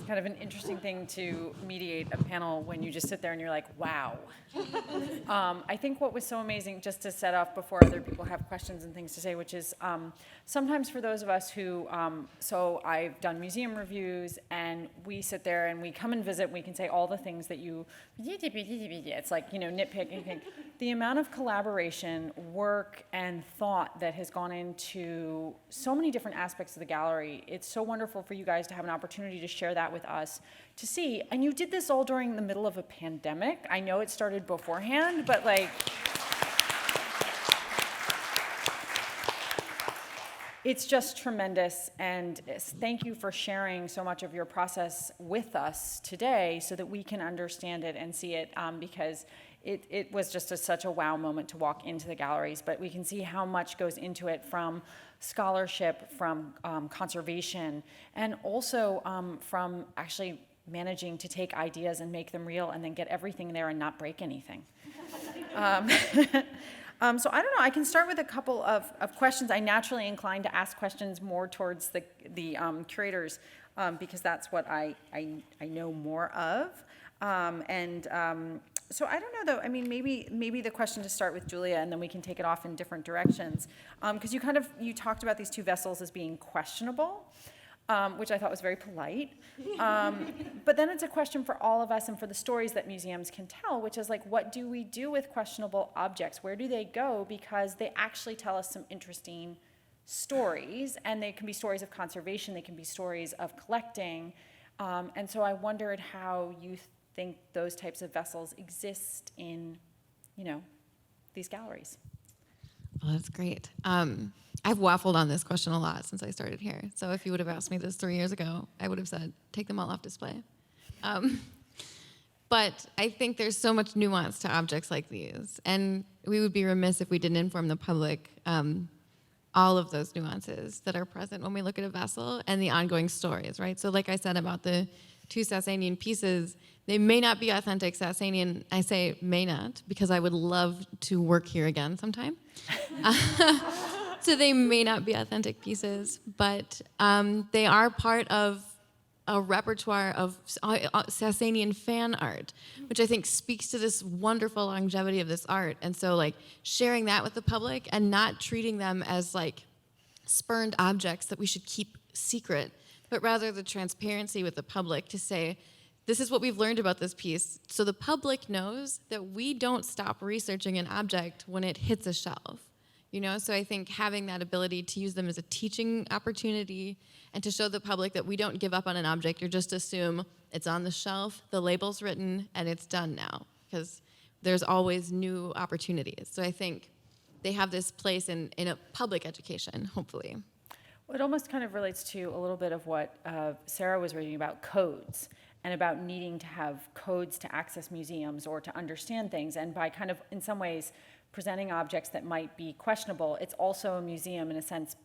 kind of an interesting thing to mediate a panel when you just sit there and you're like, wow. I think what was so amazing, just to set off before other people have questions and things to say, which is sometimes for those of us who, so I've done museum reviews, and we sit there and we come and visit, and we can say all the things that you, it's like, nitpicking. The amount of collaboration, work, and thought that has gone into so many different aspects of the gallery, it's so wonderful for you guys to have an opportunity to share that with us, to see. And you did this all during the middle of a pandemic. I know it started beforehand, but it's just tremendous, and thank you for sharing so much of your process with us today so that we can understand it and see it, because it was just such a wow moment to walk into the galleries, but we can see how much goes into it, from scholarship, from conservation, and also from actually managing to take ideas and make them real and then get everything there and not break anything. So I don't know, I can start with a couple of questions. I naturally inclined to ask questions more towards the curators, because that's what I know more of. So I don't know, though. I mean, maybe the question to start with Julia, and then we can take it off in different directions. Because you talked about these two vessels as being questionable, which I thought was very polite. But then it's a question for all of us and for the stories that museums can tell, which is like, what do we do with questionable objects? Where do they go? Because they actually tell us some interesting stories, and they can be stories of conservation, they can be stories of collecting. And so I wondered how you think those types of vessels exist in, these galleries. Well, that's great. I've waffled on this question a lot since I started here. So if you would have asked me this 3 years ago, I would have said, take them all off display. But I think there's so much nuance to objects like these. And we would be remiss if we didn't inform the public all of those nuances that are present when we look at a vessel and the ongoing stories, right? So like I said about the two Sasanian pieces, they may not be authentic Sasanian. I say may not because I would love to work here again sometime. So they may not be authentic pieces, but they are part of a repertoire of Sasanian fan art, which I think speaks to this wonderful longevity of this art. And so sharing that with the public and not treating them as spurned objects that we should keep secret, but rather the transparency with the public to say, this is what we've learned about this piece. So the public knows that we don't stop researching an object when it hits a shelf. So I think having that ability to use them as a teaching opportunity and to show the public that we don't give up on an object or just assume it's on the shelf, the label's written, and it's done now, because there's always new opportunities. So I think they have this place in a public education, hopefully. Well, it almost kind of relates to a little bit of what Sarah was reading about codes and about needing to have codes to access museums or to understand things. And by kind of, in some ways, presenting objects that might be questionable, it's also a museum, in a sense,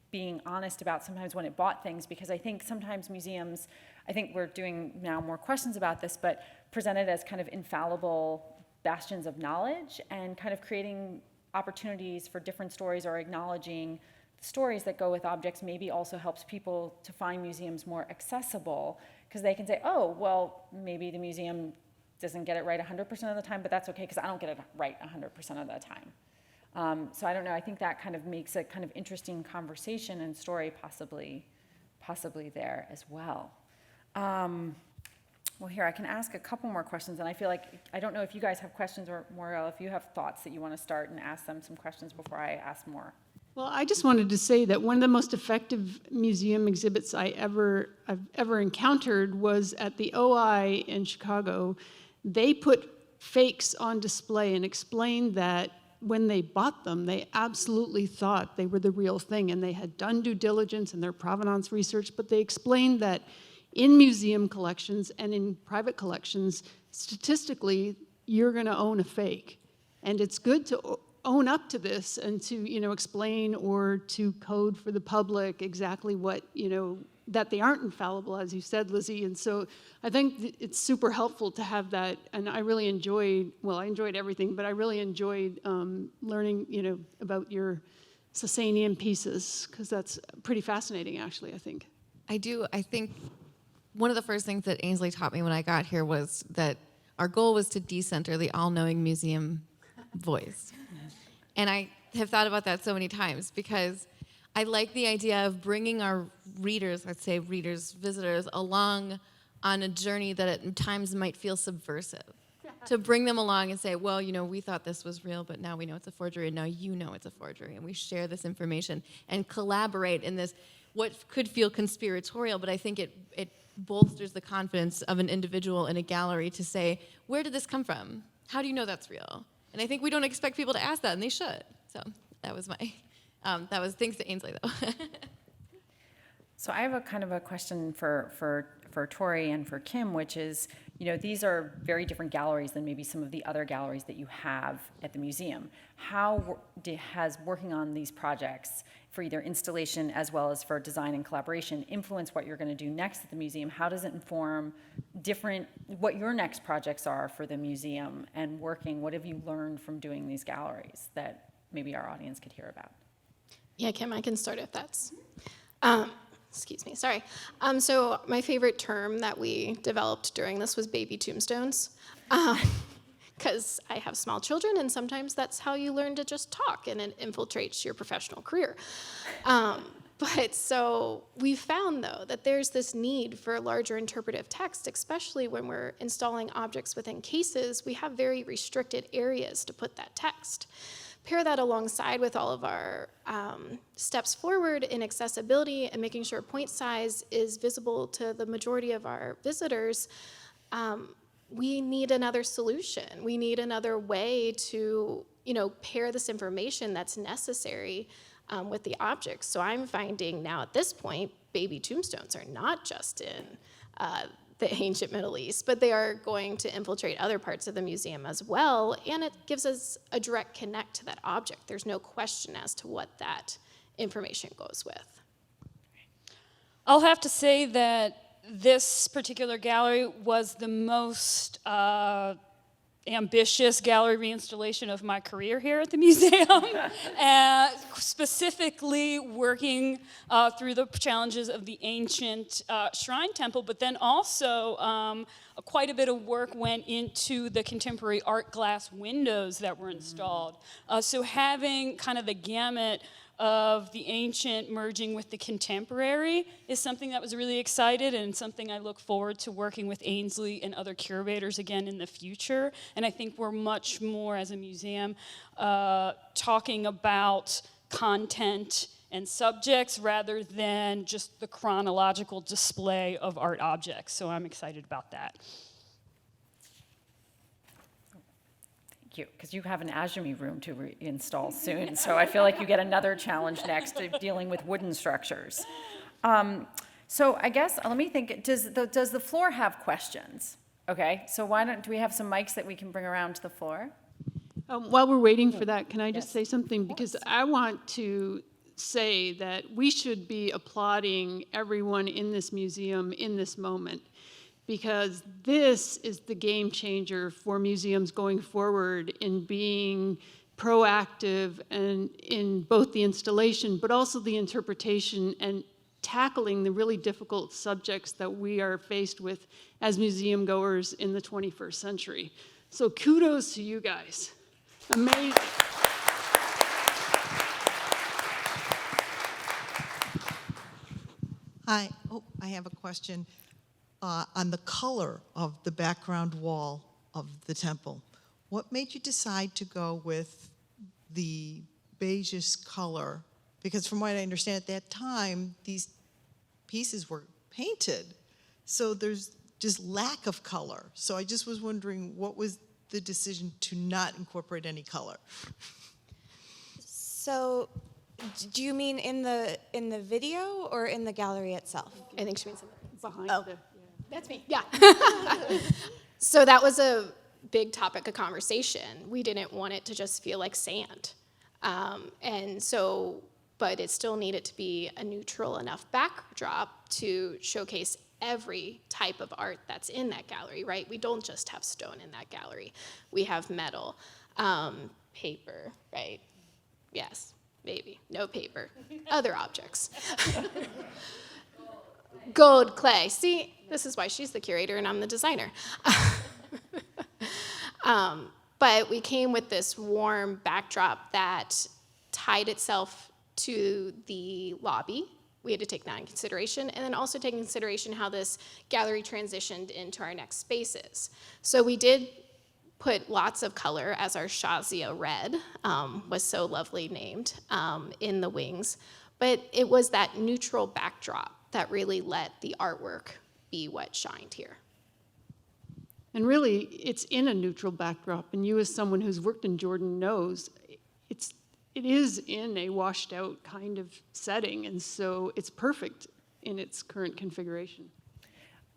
being honest about sometimes when it bought things, because I think sometimes museums, I think we're doing now more questions about this, but presented as kind of infallible bastions of knowledge and kind of creating opportunities for different stories or acknowledging stories that go with objects maybe also helps people to find museums more accessible, because they can say, oh, well, maybe the museum doesn't get it right 100% of the time, but that's okay because I don't get it right 100% of the time. So I don't know, I think that kind of makes a kind of interesting conversation and story possibly there as well. Well, here, I can ask a couple more questions, and I feel like, I don't know if you guys have questions, or Morag, if you have thoughts that you want to start and ask them some questions before I ask more. Well, I just wanted to say that one of the most effective museum exhibits I've ever encountered was at the OI in Chicago. They put fakes on display and explained that when they bought them, they absolutely thought they were the real thing, and they had done due diligence in their provenance research, but they explained that in museum collections and in private collections, statistically, you're going to own a fake. And it's good to own up to this and to, explain or to code for the public exactly what, that they aren't infallible, as you said, Lizzie. And so I think it's super helpful to have that. And I really enjoyed, I enjoyed everything, but I really enjoyed learning, about your Sasanian pieces, because that's pretty fascinating, actually, I think. I do. I think one of the first things that Ainsley taught me when I got here was that our goal was to decenter the all-knowing museum voice. And I have thought about that so many times because I like the idea of bringing our readers, I'd say readers, visitors, along on a journey that at times might feel subversive. To bring them along and say, well, we thought this was real, but now we know it's a forgery, and now you know it's a forgery, and we share this information and collaborate in this, what could feel conspiratorial, but I think it bolsters the confidence of an individual in a gallery to say, where did this come from? How do you know that's real? And I think we don't expect people to ask that, and they should. So that was thanks to Ainsley, though. So I have a kind of a question for Tori and for Kim, which is, these are very different galleries than maybe some of the other galleries that you have at the museum. How has working on these projects for either installation as well as for design and collaboration influence what you're going to do next at the museum? How does it inform what your next projects are for the museum and working? What have you learned from doing these galleries that maybe our audience could hear about? Yeah, Kim, I can start if that's... excuse me, sorry. So my favorite term that we developed during this was baby tombstones, because I have small children, and sometimes that's how you learn to just talk, and it infiltrates your professional career. But so we found, though, that there's this need for larger interpretive text, especially when we're installing objects within cases. We have very restricted areas to put that text. Pair that alongside with all of our steps forward in accessibility and making sure point size is visible to the majority of our visitors, we need another solution. We need another way to, pair this information that's necessary with the objects. So I'm finding now at this point, baby tombstones are not just in the ancient Middle East, but they are going to infiltrate other parts of the museum as well, and it gives us a direct connect to that object. There's no question as to what that information goes with. I'll have to say that this particular gallery was the most ambitious gallery reinstallation of my career here at the museum, and specifically working through the challenges of the ancient shrine temple, but then also quite a bit of work went into the contemporary art glass windows that were installed. So having kind of the gamut of the ancient merging with the contemporary is something that was really excited and something I look forward to working with Ainsley and other curators again in the future. And I think we're much more as a museum talking about content and subjects rather than just the chronological display of art objects. So I'm excited about that. Because you have an Azumi room to install soon, so I feel like you get another challenge next to dealing with wooden structures. So I guess, let me think, does the floor have questions? Okay, so do we have some mics that we can bring around to the floor? While we're waiting for that, can I just say something? Because I want to say that we should be applauding everyone in this museum in this moment, because this is the game changer for museums going forward in being proactive and in both the installation but also the interpretation and tackling the really difficult subjects that we are faced with as museum goers in the 21st century. So kudos to you guys. Amazing. Hi. Oh, I have a question. On the color of the background wall of the temple, what made you decide to go with the beigeish color? Because from what I understand at that time, these pieces were painted, so there's just lack of color. So I just was wondering, what was the decision to not incorporate any color? So, do you mean in the video or in the gallery itself? I think she means behind Oh. the... That's me, yeah. So that was a big topic of conversation. We didn't want it to just feel like sand. But it still needed to be a neutral enough backdrop to showcase every type of art that's in that gallery, right? We don't just have stone in that gallery. We have metal, paper, right? Yes, maybe, no paper, other objects. Gold, clay. See, This is why she's the curator and I'm the designer. But we came with this warm backdrop that tied itself to the lobby. We had to take that in consideration, and then also take in consideration how this gallery transitioned into our next spaces. So we did put lots of color, as our Shazia red was so lovely named, in the wings. But it was that neutral backdrop that really let the artwork be what shined here. And really, it's in a neutral backdrop, and you as someone who's worked in Jordan knows it is in a washed out kind of setting, and so it's perfect in its current configuration.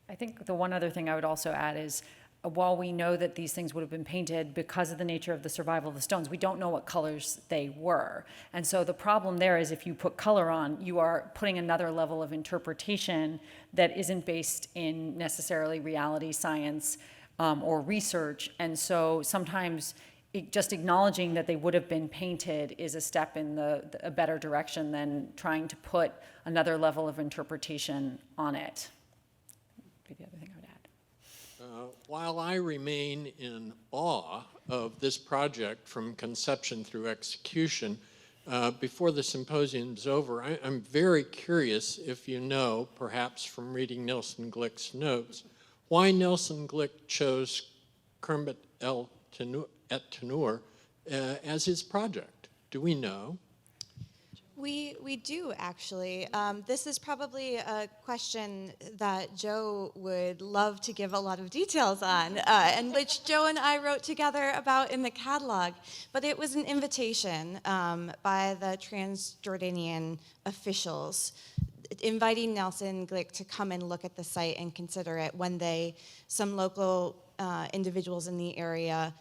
I think the one other thing I would also add is, while we know that these things would have been painted because of the nature of the survival of the stones, we don't know what colors they were. And so the problem there is if you put color on, you are putting another level of interpretation that isn't based in necessarily reality, science, or research. And so sometimes just acknowledging that they would have been painted is a step in a better direction than trying to put another level of interpretation on it. Would be the other thing I would add. While I remain in awe of this project from conception through execution, before the symposium's over, I'm very curious if you know, perhaps from reading Nelson Glick's notes, why Nelson Glick chose Kermit et Tenur as his project. Do we know? We do, actually. This is probably a question that Joe would love to give a lot of details on, and which Joe and I wrote together about in the catalog. But it was an invitation by the Transjordanian officials inviting Nelson Glick to come and look at the site and consider it when some local individuals in the area,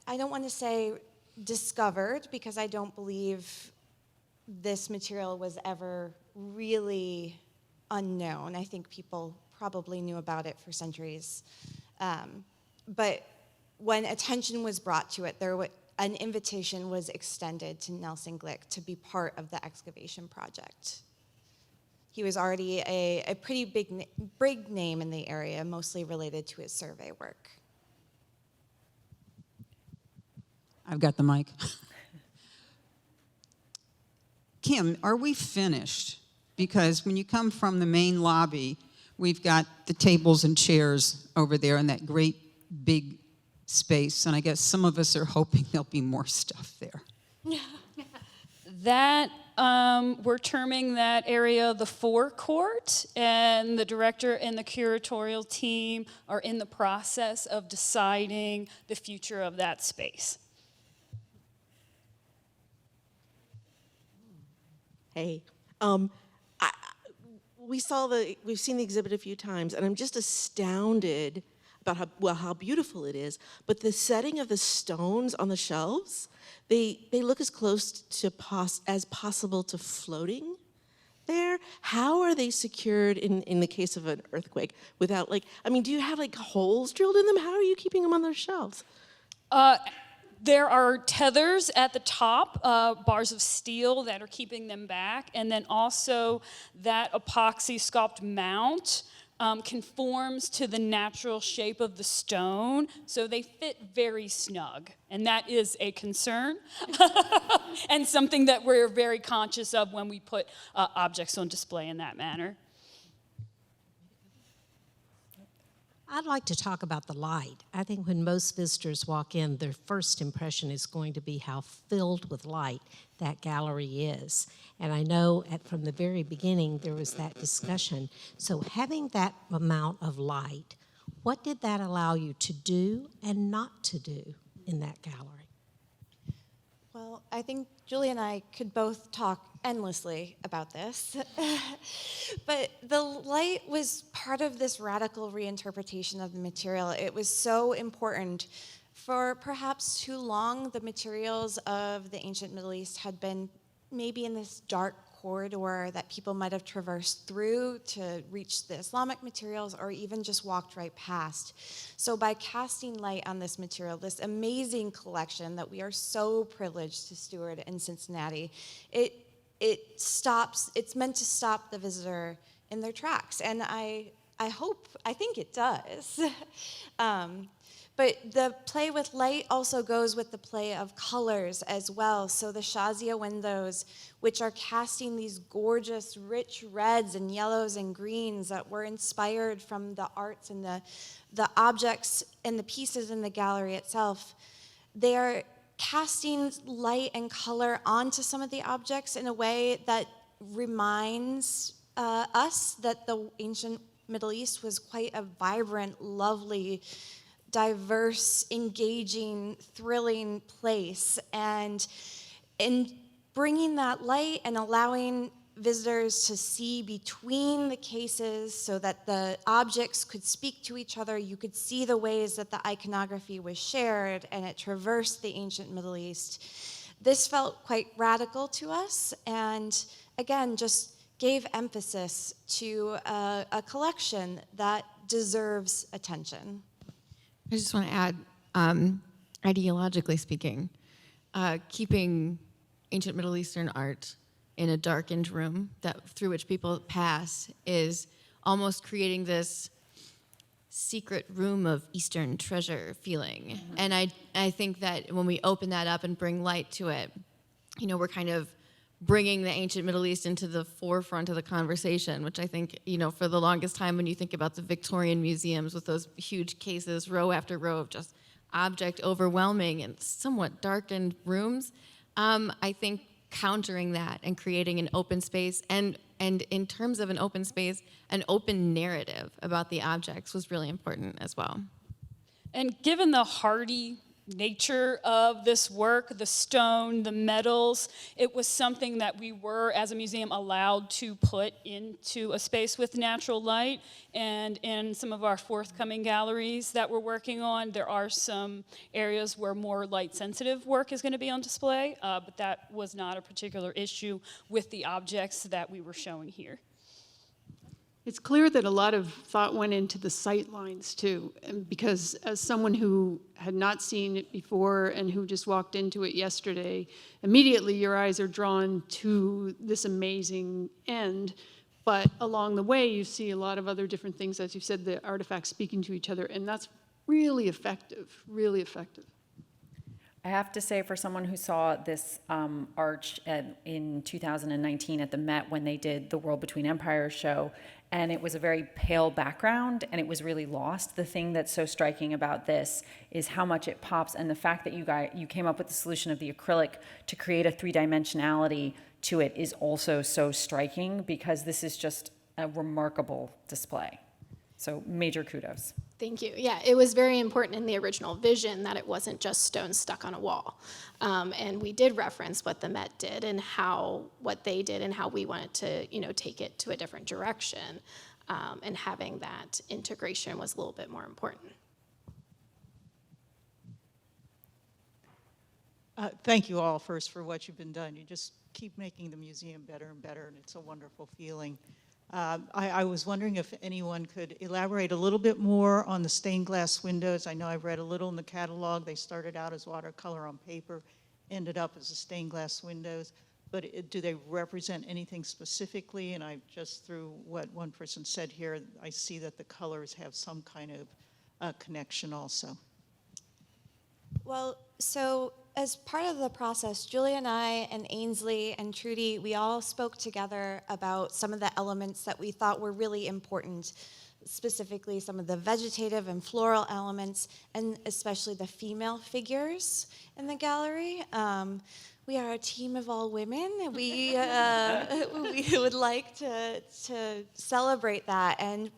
I don't want to say discovered, because I don't believe this material was ever really unknown. I think people probably knew about it for centuries. But when attention was brought to it, an invitation was extended to Nelson Glick to be part of the excavation project. He was already a pretty big name in the area, mostly related to his survey work. I've got the mic. Kim, are we finished? Because when you come from the main lobby, we've got the tables and chairs over there in that great big space, and I guess some of us are hoping there'll be more stuff there. That, we're terming that area the forecourt, and the director and the curatorial team are in the process of deciding the future of that space. Hey, we've seen the exhibit a few times, and I'm just astounded about how beautiful it is. But the setting of the stones on the shelves, they look as close to as possible to floating there. How are they secured in the case of an earthquake without do you have holes drilled in them? How are you keeping them on those shelves? There are tethers at the top, bars of steel that are keeping them back, and then also that epoxy sculpt mount conforms to the natural shape of the stone, so they fit very snug, and that is a concern, and something that we're very conscious of when we put objects on display in that manner. I'd like to talk about the light. I think when most visitors walk in, their first impression is going to be how filled with light that gallery is. And I know from the very beginning there was that discussion. So having that amount of light, what did that allow you to do and not to do in that gallery? Well, I think Julie and I could both talk endlessly about this. But the light was part of this radical reinterpretation of the material. It was so important. For perhaps too long, the materials of the ancient Middle East had been maybe in this dark corridor that people might have traversed through to reach the Islamic materials, or even just walked right past. So by casting light on this material, this amazing collection that we are so privileged to steward in Cincinnati, it's meant to stop the visitor in their tracks. And I think it does. But the play with light also goes with the play of colors as well. So the Shazia windows, which are casting these gorgeous, rich reds and yellows and greens that were inspired from the arts and the objects and the pieces in the gallery itself, they are casting light and color onto some of the objects in a way that reminds us that the ancient Middle East was quite a vibrant, lovely, diverse, engaging, thrilling place. And in bringing that light and allowing visitors to see between the cases so that the objects could speak to each other, you could see the ways that the iconography was shared and it traversed the ancient Middle East. This felt quite radical to us, and again, just gave emphasis to a collection that deserves attention. I just want to add, ideologically speaking, keeping ancient Middle Eastern art in a darkened room through which people pass is almost creating this secret room of Eastern treasure feeling. Mm-hmm. And I think that when we open that up and bring light to it, we're kind of bringing the ancient Middle East into the forefront of the conversation, which I think, for the longest time when you think about the Victorian museums with those huge cases, row after row of just object overwhelming and somewhat darkened rooms, I think countering that and creating an open space and in terms of an open space, an open narrative about the objects was really important as well. And given the hardy nature of this work, the stone, the metals, it was something that we were, as a museum, allowed to put into a space with natural light. And in some of our forthcoming galleries that we're working on, there are some areas where more light-sensitive work is going to be on display, but that was not a particular issue with the objects that we were showing here. It's clear that a lot of thought went into the sight lines too, and because as someone who had not seen it before and who just walked into it yesterday, immediately your eyes are drawn to this amazing end, but along the way you see a lot of other different things, as you said, the artifacts speaking to each other, and that's really effective, really effective. I have to say, for someone who saw this arch in 2019 at the Met when they did the World Between Empires show, and it was a very pale background and it was really lost, the thing that's so striking about this is how much it pops, and the fact that you came up with the solution of the acrylic to create a three-dimensionality to it is also so striking, because this is just a remarkable display. So major kudos. Thank you. Yeah, it was very important in the original vision that it wasn't just stones stuck on a wall. And we did reference what the Met did and what they did and how we wanted to, take it to a different direction. And having that integration was a little bit more important. Thank you all first for what you've been done. You just keep making the museum better and better, and it's a wonderful feeling. I was wondering if anyone could elaborate a little bit more on the stained glass windows. I know I've read a little in the catalog. They started out as watercolor on paper, ended up as the stained glass windows. But do they represent anything specifically? And I just, through what one person said here, I see that the colors have some kind of connection also. Well, so as part of the process, Julie and I and Ainsley and Trudy, we all spoke together about some of the elements that we thought were really important, specifically some of the vegetative and floral elements, and especially the female figures in the gallery. We are a team of all women. We would like to celebrate that. And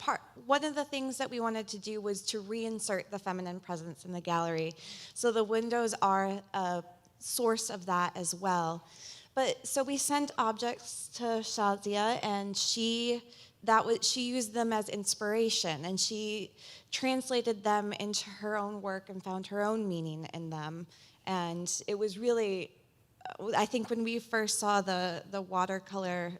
one of the things that we wanted to do was to reinsert the feminine presence in the gallery. So the windows are a source of that as well. So we sent objects to Shazia, and she used them as inspiration, and she translated them into her own work and found her own meaning in them. And it was really, I think when we first saw the watercolor,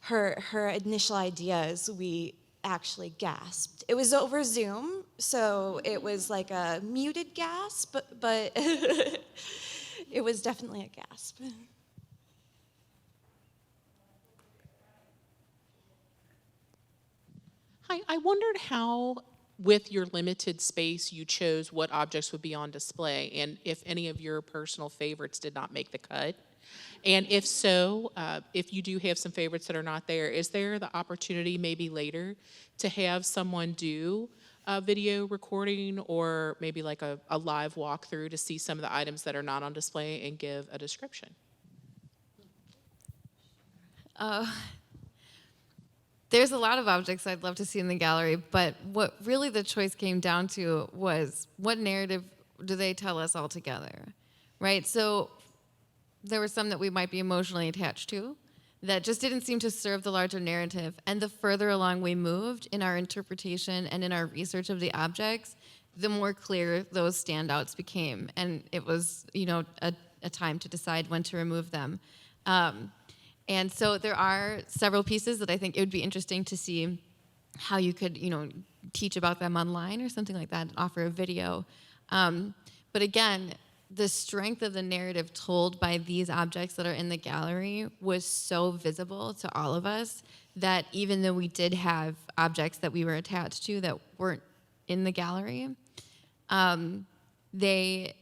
her initial ideas, we actually gasped. It was over Zoom, so it was like a muted gasp, but it was definitely a gasp. Hi, I wondered how, with your limited space, you chose what objects would be on display, and if any of your personal favorites did not make the cut. And if so, if you do have some favorites that are not there, is there the opportunity maybe later to have someone do a video recording or maybe like a live walkthrough to see some of the items that are not on display and give a description? There's a lot of objects I'd love to see in the gallery, but what really the choice came down to was what narrative do they tell us all together, right? So there were some that we might be emotionally attached to that just didn't seem to serve the larger narrative. And the further along we moved in our interpretation and in our research of the objects, the more clear those standouts became. And it was, a time to decide when to remove them. And so there are several pieces that I think it would be interesting to see how you could, teach about them online or something like that and offer a video. But again, the strength of the narrative told by these objects that are in the gallery was so visible to all of us that even though we did have objects that we were attached to that weren't in the gallery, the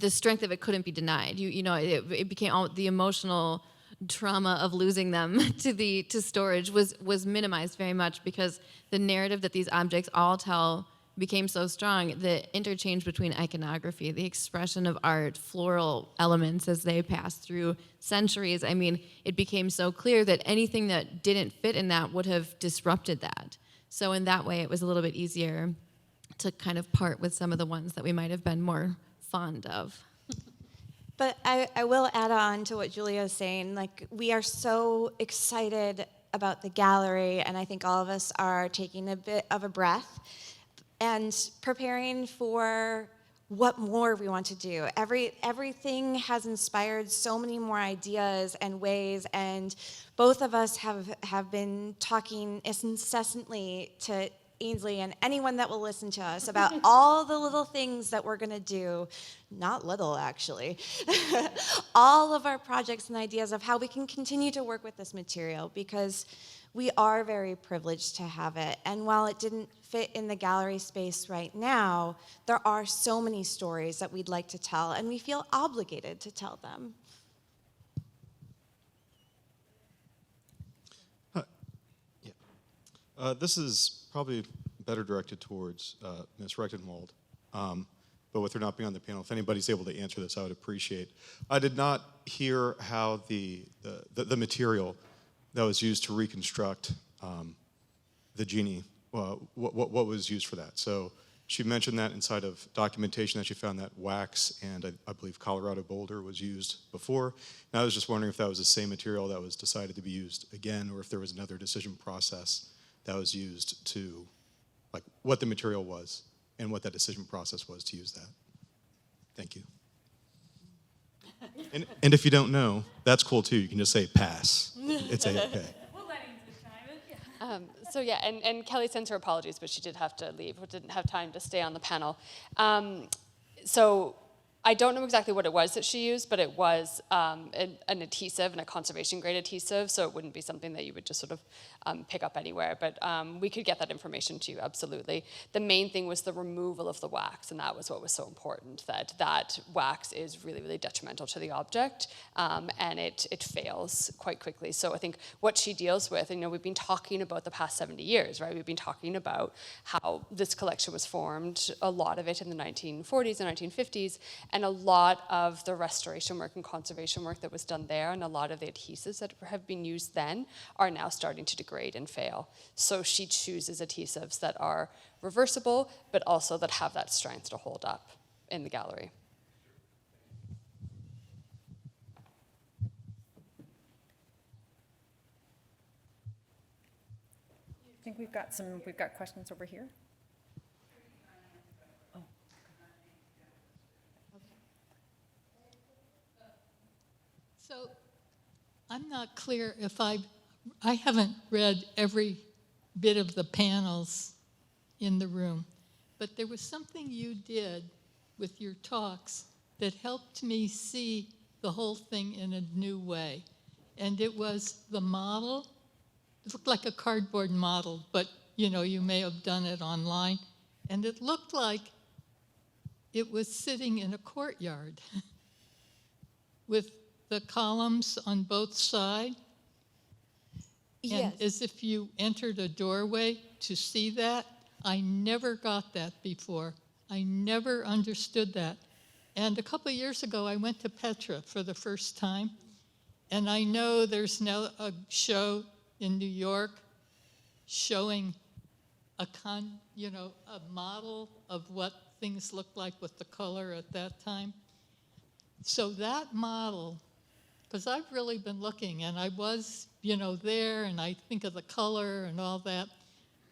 strength of it couldn't be denied. It became all the emotional trauma of losing them to storage was minimized very much because the narrative that these objects all tell became so strong. The interchange between iconography, the expression of art, floral elements as they pass through centuries. I mean, it became so clear that anything that didn't fit in that would have disrupted that. So in that way, it was a little bit easier to kind of part with some of the ones that we might have been more fond of. But I will add on to what Julia is saying. Like, we are so excited about the gallery, and I think all of us are taking a bit of a breath and preparing for what more we want to do. Everything has inspired so many more ideas and ways, and both of us have been talking incessantly to Ainsley and anyone that will listen to us about all the little things that we're gonna do, not little actually, all of our projects and ideas of how we can continue to work with this material because we are very privileged to have it. And while it didn't fit in the gallery space right now, there are so many stories that we'd like to tell and we feel obligated to tell them. This is probably better directed towards Ms. Rechtenwald, but with her not being on the panel, if anybody's able to answer this, I would appreciate. I did not hear how the material that was used to reconstruct the genie, what was used for that. So she mentioned that inside of documentation that she found that wax and I believe Colorado boulder was used before. And I was just wondering if that was the same material that was decided to be used again or if there was another decision process that was used to, like what the material was and what that decision process was to use that. Thank you. And if you don't know, that's cool too. You can just say pass. It's A-okay. So yeah, and Kelly sends her apologies, but she did have to leave. We didn't have time to stay on the panel. So I don't know exactly what it was that she used, but it was an adhesive and a conservation grade adhesive, so it wouldn't be something that you would just sort of pick up anywhere, but we could get that information to you, absolutely. The main thing was the removal of the wax, and that was what was so important, that wax is really, really detrimental to the object, and it fails quite quickly. So I think what she deals with, and we've been talking about the past 70 years, right? We've been talking about how this collection was formed, a lot of it in the 1940s and 1950s, and a lot of the restoration work and conservation work that was done there and a lot of the adhesives that have been used then are now starting to degrade and fail. So she chooses adhesives that are reversible, but also that have that strength to hold up in the gallery. I think we've got questions over here. So I'm not clear if I haven't read every bit of the panels in the room, but there was something you did with your talks that helped me see the whole thing in a new way. And it was the model. It looked like a cardboard model, but you may have done it online. And it looked like it was sitting in a courtyard with the columns on both sides. And Yes. as if you entered a doorway to see that. I never got that before. I never understood that. And a couple of years ago, I went to Petra for the first time. And I know there's now a show in New York showing a model of what things looked like with the color at that time. So that model, because I've really been looking, and I was, there, and I think of the color and all that.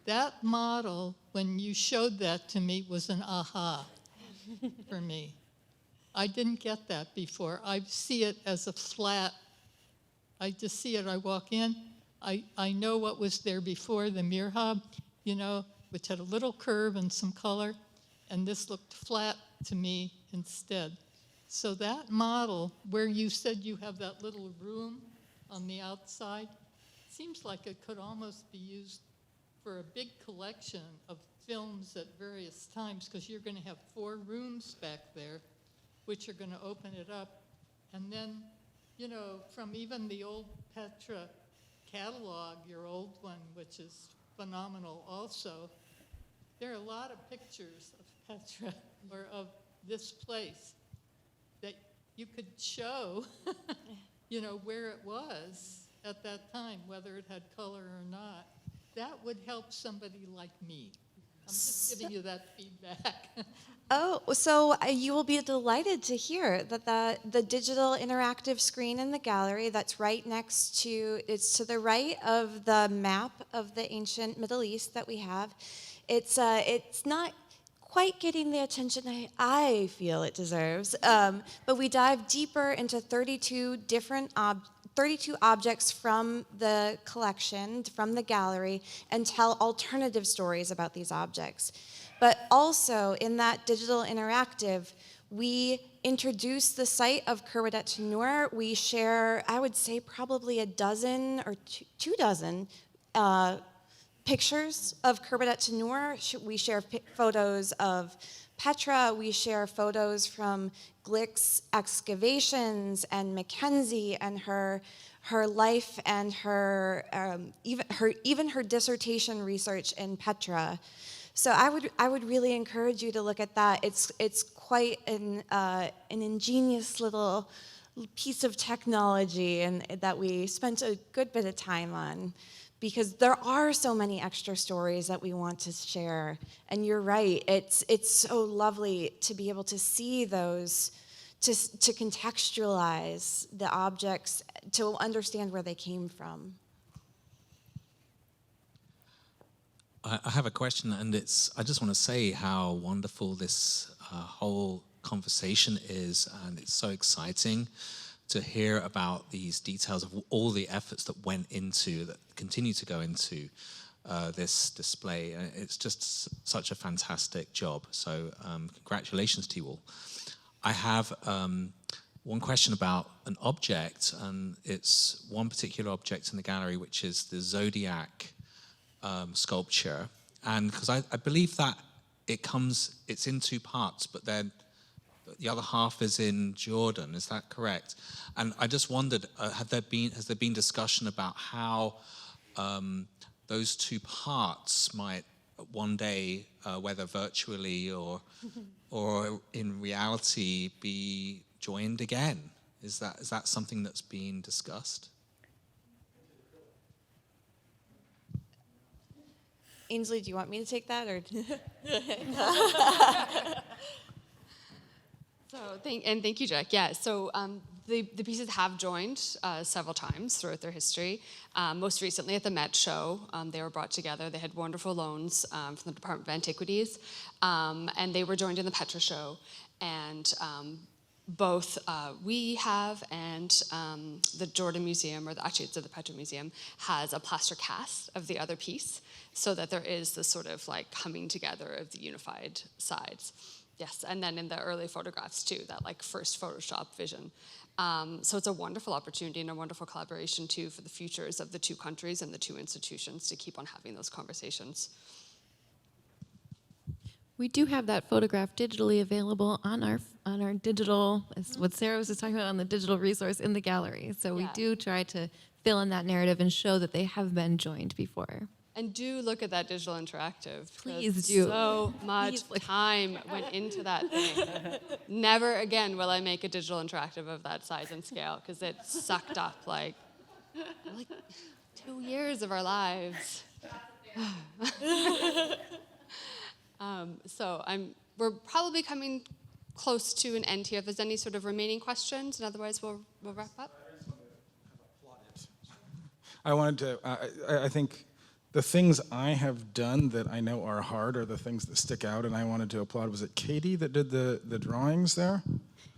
That model, when you showed that to me, was an aha for me. I didn't get that before. I see it as a flat. I just see it. I walk in. I know what was there before, the Mirhab, which had a little curve and some color, and this looked flat to me instead. So that model, where you said you have that little room on the outside, seems like it could almost be used for a big collection of films at various times, because you're going to have 4 rooms back there, which are going to open it up. And then, from even the old Petra catalog, your old one, which is phenomenal also, there are a lot of pictures of Petra or of this place that you could show, where it was at that time, whether it had color or not. That would help somebody like me. I'm just giving you that feedback. Oh, so you will be delighted to hear that the digital interactive screen in the gallery that's right next to, it's to the right of the map of the ancient Middle East that we have. It's not quite getting the attention I feel it deserves, but we dive deeper into 32 objects from the collection, from the gallery, and tell alternative stories about these objects. But also, in that digital interactive, we introduce the site of Kerwadet Noor. We share, I would say, probably a dozen or 24 pictures of Kerwadet Noor. We share photos of Petra. We share photos from Glick's excavations and Mackenzie and her life and even her dissertation research in Petra. So I would really encourage you to look at that. It's quite an ingenious little piece of technology, and that we spent a good bit of time on, because there are so many extra stories that we want to share. And you're right, it's so lovely to be able to see those, to contextualize the objects, to understand where they came from. I have a question, and I just want to say how wonderful this whole conversation is, and it's so exciting to hear about these details of all the efforts that continue to go into this display. It's just such a fantastic job. So congratulations to you all. I have one question about an object, and it's one particular object in the gallery, which is the Zodiac sculpture. And because I believe that it's in 2 parts, but then the other half is in Jordan. Is that correct? And I just wondered, has there been discussion about how those 2 parts might one day, whether virtually or in reality, be joined again? Is that something that's being discussed? Ainsley, do you want me to take that, or? Thank you, Jack. Yeah, so the pieces have joined several times throughout their history. Most recently at the Met Show, they were brought together. They had wonderful loans from the Department of Antiquities, and they were joined in the Petra Show. And both we have and the Jordan Museum, actually it's the Petra Museum, has a plaster cast of the other piece, so that there is this sort of like coming together of the unified sides. Yes, and then in the early photographs too, that like first Photoshop vision. So it's a wonderful opportunity and a wonderful collaboration too for the futures of the two countries and the two institutions to keep on having those conversations. We do have that photograph digitally available on our digital, as what Sarah was just talking about, on the digital resource in the gallery. So we do try to fill in that narrative and show that they have been joined before. And do look at that digital interactive. Please do. So much time went into that thing. Never again will I make a digital interactive of that size and scale, because it sucked up like 2 years of our lives. So we're probably coming close to an end here. If there's any sort of remaining questions, and otherwise we'll wrap up. I wanted to, I think the things I have done that I know are hard are the things that stick out, and I wanted to applaud. Was it Katie that did the drawings there?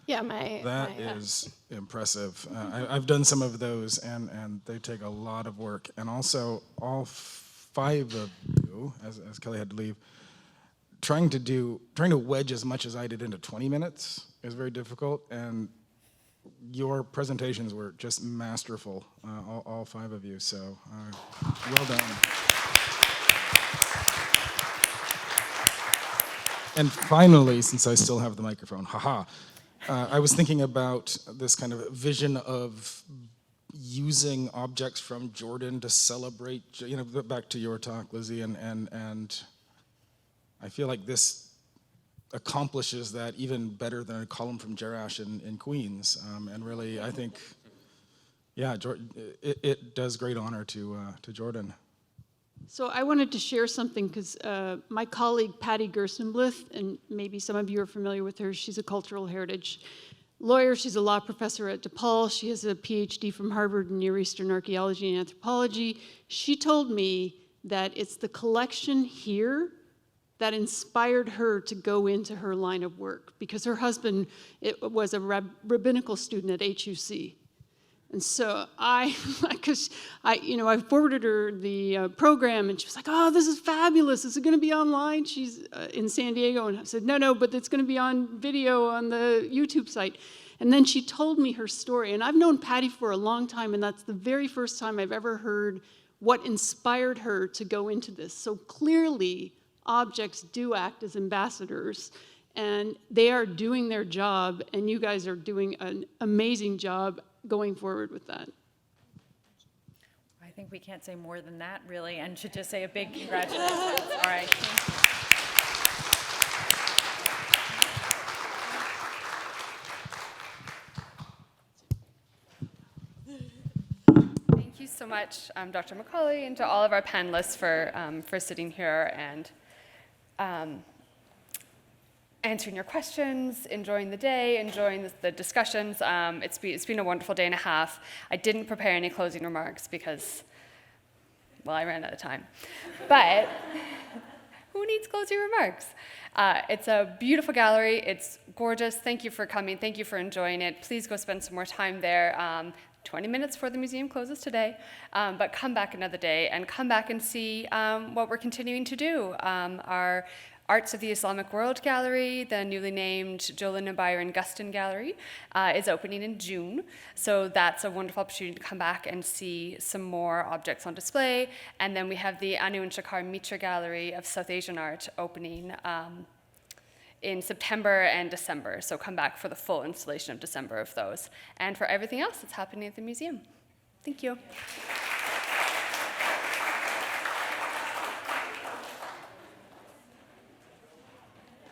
Yeah, That is impressive. I've done some of those, and they take a lot of work. And also, all 5 of you, as Kelly had to leave, trying to wedge as much as I did into 20 minutes is very difficult, and your presentations were just masterful, all 5 of you, so well done. And finally, since I still have the microphone, I was thinking about this kind of vision of using objects from Jordan to celebrate, back to your talk, Lizzie, and I feel like this accomplishes that even better than a column from Jerash in Queens. And really, I think, it does great honor to Jordan. So I wanted to share something because my colleague, Patty Gerstenblith, and maybe some of you are familiar with her, she's a cultural heritage lawyer. She's a law professor at Depaul. She has a PhD from Harvard in Near Eastern Archaeology and Anthropology. She told me that it's the collection here that inspired her to go into her line of work, because her husband was a rabbinical student at HUC. And so I forwarded her the program, and she was like, "Oh, this is fabulous. Is it going to be online?" She's in San Diego, and I said, "No, but it's going to be on video on the YouTube site." And then she told me her story, and I've known Patty for a long time, and that's the very first time I've ever heard what inspired her to go into this. So clearly, objects do act as ambassadors, and they are doing their job, and you guys are doing an amazing job going forward with that. I think we can't say more than that, really, and should just say a big congratulations. All right. Thank you so much, Dr. Macauley, and to all of our panelists for sitting here and answering your questions, enjoying the day, enjoying the discussions. It's been a wonderful day and a half. I didn't prepare any closing remarks because, well, I ran out of time. But who needs closing remarks? It's a beautiful gallery. It's gorgeous. Thank you for coming. Thank you for enjoying it. Please go spend some more time there. 20 minutes before the museum closes today, but come back another day and come back and see what we're continuing to do. Our Arts of the Islamic World Gallery, the newly named Jolin and Byron Gustin Gallery, is opening in June. So that's a wonderful opportunity to come back and see some more objects on display. And then we have the Anu and Shakar Mitra Gallery of South Asian art opening in September and December. So come back for the full installation of December of those. And for everything else that's happening at the museum. Thank you.